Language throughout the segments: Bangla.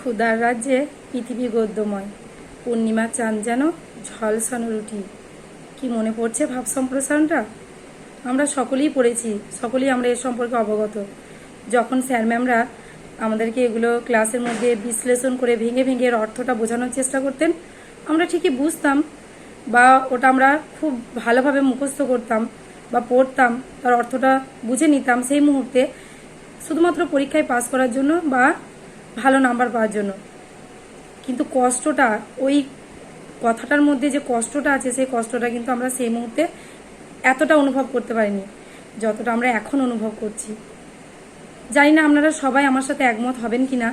ক্ষুধার রাজ্যে পৃথিবী গদ্যময়, পূর্ণিমার চাঁদ যেন ঝলসানো রুটি। কি মনে পড়ছে ভাব সম্প্রসারণটা? আমরা সকলেই পড়েছি, সকলেই আমরা এর সম্পর্কে অবগত। যখন স্যার ম্যামরা আমাদেরকে এগুলো ক্লাসের মধ্যে বিশ্লেষণ করে ভেঙে ভেঙে এর অর্থটা বোঝানোর চেষ্টা করতেন, আমরা ঠিকই বুঝতাম বা ওটা আমরা খুব ভালোভাবে মুখস্থ করতাম বা পড়তাম, তার অর্থটা বুঝে নিতাম সেই মুহূর্তে, শুধুমাত্র পরীক্ষায় পাস করার জন্য বা ভালো নাম্বার পাওয়ার জন্য। কিন্তু কষ্টটা, ওই কথাটার মধ্যে যে কষ্টটা আছে, সেই কষ্টটা কিন্তু আমরা সেই মুহূর্তে এতটা অনুভব করতে পারিনি যতটা আমরা এখন অনুভব করছি। জানি না আপনারা সবাই আমার সাথে একমত হবেন কিনা,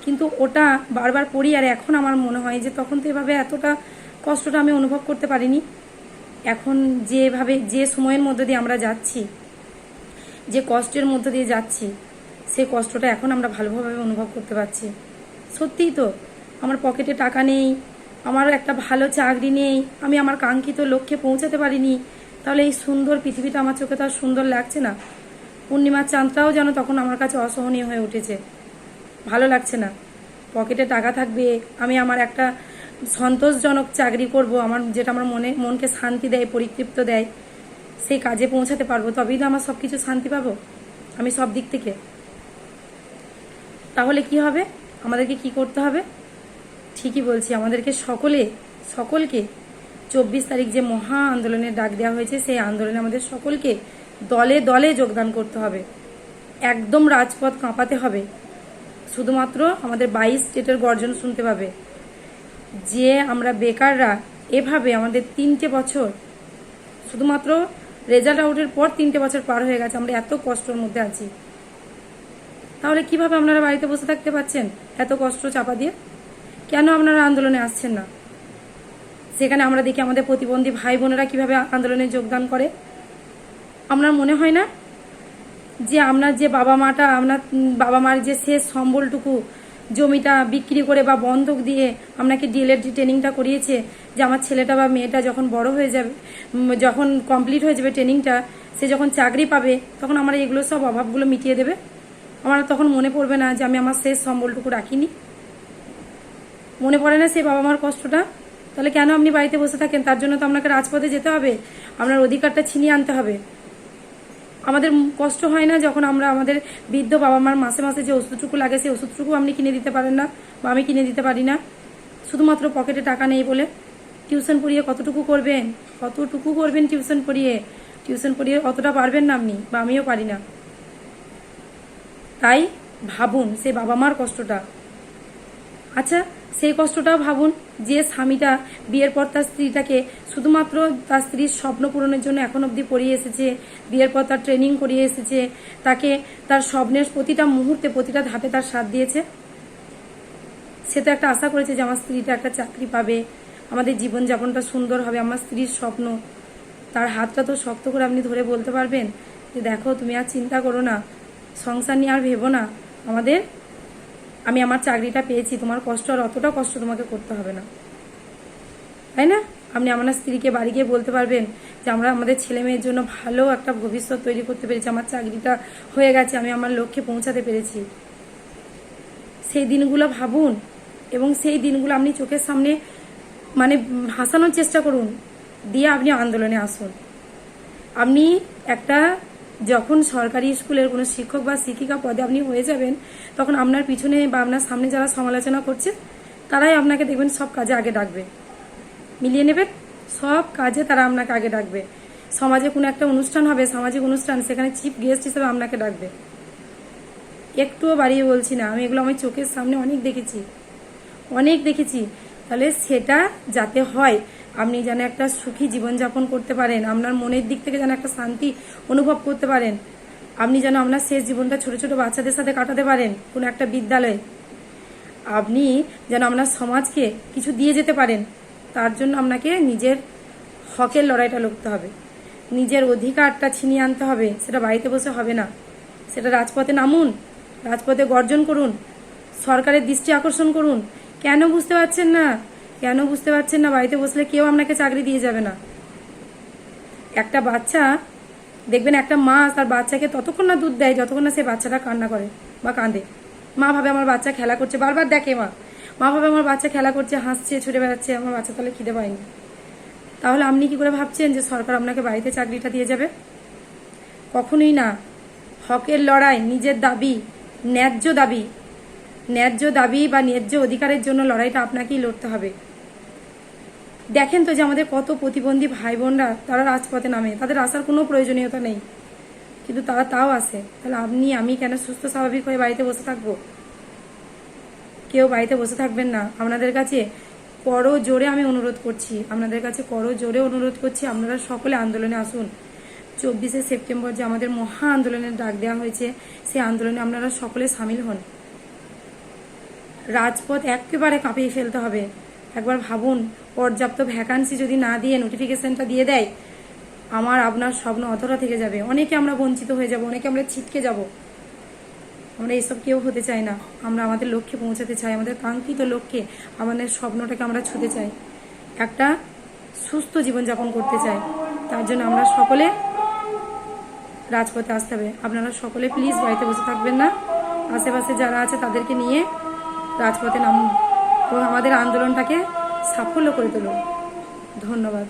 কিন্তু ওটা বারবার পড়ি আর এখন আমার মনে হয় যে তখন তো এভাবে এতটা কষ্টটা আমি অনুভব করতে পারিনি। এখন যেভাবে যে সময়ের মধ্যে দিয়ে আমরা যাচ্ছি, যে কষ্টের মধ্যে দিয়ে যাচ্ছি, সেই কষ্টটা এখন আমরা ভালোভাবে অনুভব করতে পারছি। সত্যিই তো, আমার পকেটে টাকা নেই, আমার একটা ভালো চাকরি নেই, আমি আমার কাঙ্ক্ষিত লক্ষ্যে পৌঁছাতে পারিনি, তাহলে এই সুন্দর পৃথিবীটা আমার চোখে তো আর সুন্দর লাগছে না। পূর্ণিমার চাঁদটাও যেন তখন আমার কাছে অসহনীয় হয়ে উঠেছে, ভালো লাগছে না। পকেটে টাকা থাকবে, আমি আমার একটা সন্তোষজনক চাকরি করব, আমার যেটা আমার মনকে শান্তি দেয়, পরিতৃপ্ত দেয়, সেই কাজে পৌঁছাতে পারবো, তবেই তো আমার সব কিছু শান্তি পাবো আমি সব দিক থেকে। তাহলে কি হবে? আমাদেরকে কি করতে হবে? ঠিকই বলছি, আমাদেরকে সকলকে 24 তারিখ যে মহা আন্দোলনের ডাক দেওয়া হয়েছে, সেই আন্দোলনে আমাদের সকলকে দলে দলে যোগদান করতে হবে। একদম রাজপথ কাঁপাতে হবে। শুধুমাত্র আমাদের 22 স্টেটের গর্জন শুনতে পাবে যে আমরা বেকাররা এভাবে আমাদের 3টে বছর, শুধুমাত্র রেজাল্ট আউটের পর 3টে বছর পার হয়ে গেছে, আমরা এত কষ্টের মধ্যে আছি। তাহলে কিভাবে আপনারা বাড়িতে বসে থাকতে পারছেন এত কষ্ট চাপা দিয়ে? কেন আপনারা আন্দোলনে আসছেন না? সেখানে আমরা দেখি আমাদের প্রতিবন্ধী ভাই বোনেরা কিভাবে আন্দোলনে যোগদান করে। আপনার মনে হয় না যে আপনার যে বাবা মার যে শেষ সম্বলটুকু, জমিটা বিক্রি করে বা বন্ধক দিয়ে আপনাকে ডিএলএড ট্রেনিংটা করিয়েছে, যে আমার ছেলেটা বা মেয়েটা যখন বড় হয়ে যাবে, যখন কমপ্লিট হয়ে যাবে ট্রেনিংটা, সে যখন চাকরি পাবে, তখন আমরা এগুলো সব অভাবগুলো মিটিয়ে দেবে। আমার তখন মনে পড়বে না যে আমি আমার শেষ সম্বলটুকু রাখিনি? মনে পড়ে না সেই বাবা মার কষ্টটা? তাহলে কেন আপনি বাড়িতে বসে থাকেন? তার জন্য তো আপনাকে রাজপথে যেতে হবে, আপনার অধিকারটা ছিনিয়ে আনতে হবে। আমাদের কষ্ট হয় না যখন আমরা আমাদের বৃদ্ধ বাবা মার মাসে মাসে যে ওষুধটুকু লাগে, সেই ওষুধটুকু আপনি কিনে দিতে পারেন না বা আমি কিনে দিতে পারি না, শুধুমাত্র পকেটে টাকা নেই বলে? টিউশন পড়িয়ে কতটুকু করবেন? টিউশন পড়িয়ে অতটা পারবেন না আপনি বা আমিও পারি না। তাই ভাবুন সেই বাবা মার কষ্টটা। আচ্ছা, সেই কষ্টটাও ভাবুন যে স্বামীটা বিয়ের পর তার স্ত্রীটাকে শুধুমাত্র তার স্ত্রীর স্বপ্ন পূরণের জন্য এখন অবধি পড়িয়ে এসেছে, বিয়ের পর তার ট্রেনিং করিয়ে এসেছে, তাকে তার স্বপ্নের প্রতিটা মুহূর্তে প্রতিটা ধাপে তার সাথ দিয়েছে। সে তো একটা আশা করেছে যে আমার স্ত্রীটা একটা চাকরি পাবে, আমাদের জীবনযাপনটা সুন্দর হবে, আমার স্ত্রীর স্বপ্ন। তার হাতটা তো শক্ত করে আপনি ধরে বলতে পারবেন যে দেখো, তুমি আর চিন্তা করো না, সংসার নিয়ে আর ভেবো না, আমি আমার চাকরিটা পেয়েছি, তোমার কষ্ট আর অতটা কষ্ট তোমাকে করতে হবে না, তাই না? আপনি আমার স্ত্রীকে বাড়ি গিয়ে বলতে পারবেন যে আমরা আমাদের ছেলে মেয়ের জন্য ভালো একটা ভবিষ্যৎ তৈরি করতে পেরেছি, আমার চাকরিটা হয়ে গেছে, আমি আমার লক্ষ্যে পৌঁছাতে পেরেছি। সেই দিনগুলো ভাবুন এবং সেই দিনগুলো আপনি চোখের সামনে ভাসানোর চেষ্টা করুন, দিয়ে আপনি আন্দোলনে আসুন। আপনি একটা যখন সরকারি স্কুলের কোনো শিক্ষক বা শিক্ষিকা পদে আপনি হয়ে যাবেন, তখন আপনার পিছনে বা আপনার সামনে যারা সমালোচনা করছে, তারাই আপনাকে দেখবেন সব কাজে আগে ডাকবে। মিলিয়ে নেবেন, সব কাজে তারা আপনাকে আগে ডাকবে। সমাজে কোনো একটা অনুষ্ঠান হবে, সামাজিক অনুষ্ঠান, সেখানে চিফ গেস্ট হিসেবে আপনাকে ডাকবে। একটুও বাড়িয়ে বলছি না, আমি এগুলো আমার চোখের সামনে অনেক দেখেছি। তাহলে সেটা যাতে হয়, আপনি যেন একটা সুখী জীবনযাপন করতে পারেন, আপনার মনের দিক থেকে যেন একটা শান্তি অনুভব করতে পারেন, আপনি যেন আপনার শেষ জীবনটা ছোট ছোট বাচ্চাদের সাথে কাটাতে পারেন কোনো একটা বিদ্যালয়ে, আপনি যেন আপনার সমাজকে কিছু দিয়ে যেতে পারেন, তার জন্য আপনাকে নিজের হকের লড়াইটা লড়তে হবে, নিজের অধিকারটা ছিনিয়ে আনতে হবে। সেটা বাড়িতে বসে হবে না, সেটা রাজপথে নামুন, রাজপথে গর্জন করুন, সরকারের দৃষ্টি আকর্ষণ করুন। কেন বুঝতে পারছেন না? বাড়িতে বসলে কেউ আপনাকে চাকরি দিয়ে যাবে না। একটা বাচ্চা দেখবেন, একটা মা তার বাচ্চাকে ততক্ষণ না দুধ দেয় যতক্ষণ না সে বাচ্চাটা কান্না করে বা কাঁদে। মা ভাবে আমার বাচ্চা খেলা করছে, বারবার দেখে মা ভাবে আমার বাচ্চা খেলা করছে, হাসছে, ছুটে বেড়াচ্ছে, আমার বাচ্চা তাহলে খিদে পায়নি। তাহলে আপনি কি করে ভাবছেন যে সরকার আপনাকে বাড়িতে চাকরিটা দিয়ে যাবে? কখনোই না। হকের লড়াই, নিজের দাবি, ন্যায্য দাবি বা ন্যায্য অধিকারের জন্য লড়াইটা আপনাকেই লড়তে হবে। দেখেন তো যে আমাদের কত প্রতিবন্ধী ভাই বোনরা তারা রাজপথে নামে, তাদের আসার কোনো প্রয়োজনীয়তা নেই, কিন্তু তারা তাও আসে। তাহলে আমি কেন সুস্থ স্বাভাবিক হয়ে বাড়িতে বসে থাকবো? কেউ বাড়িতে বসে থাকবেন না। আপনাদের কাছে করো জোরে আমি অনুরোধ করছি, আপনারা সকলে আন্দোলনে আসুন। 24শে সেপ্টেম্বর যে আমাদের মহা আন্দোলনের ডাক দেওয়া হয়েছে, সেই আন্দোলনে আপনারা সকলে সামিল হন। রাজপথ একেবারে কাঁপিয়ে ফেলতে হবে। একবার ভাবুন, পর্যাপ্ত ভ্যাকান্সি যদি না দিয়ে নোটিফিকেশনটা দিয়ে দেয়, আপনার স্বপ্ন অধরা থেকে যাবে। অনেকে আমরা বঞ্চিত হয়ে যাব, অনেকে আমরা ছিটকে যাব। আমরা এসব কেউ হতে চাই না। আমরা আমাদের লক্ষ্যে পৌঁছাতে চাই, আমাদের কাঙ্ক্ষিত লক্ষ্যে, আমাদের স্বপ্নটাকে আমরা ছুঁতে চাই, একটা সুস্থ জীবনযাপন করতে চাই। তার জন্য আমরা সকলে রাজপথে আসতে হবে। আপনারা সকলে প্লিজ বাড়িতে বসে থাকবেন না, আশেপাশে যারা আছে তাদেরকে নিয়ে রাজপথে নামুন এবং আমাদের আন্দোলনটাকে সাফল্য করে তুলুন। ধন্যবাদ।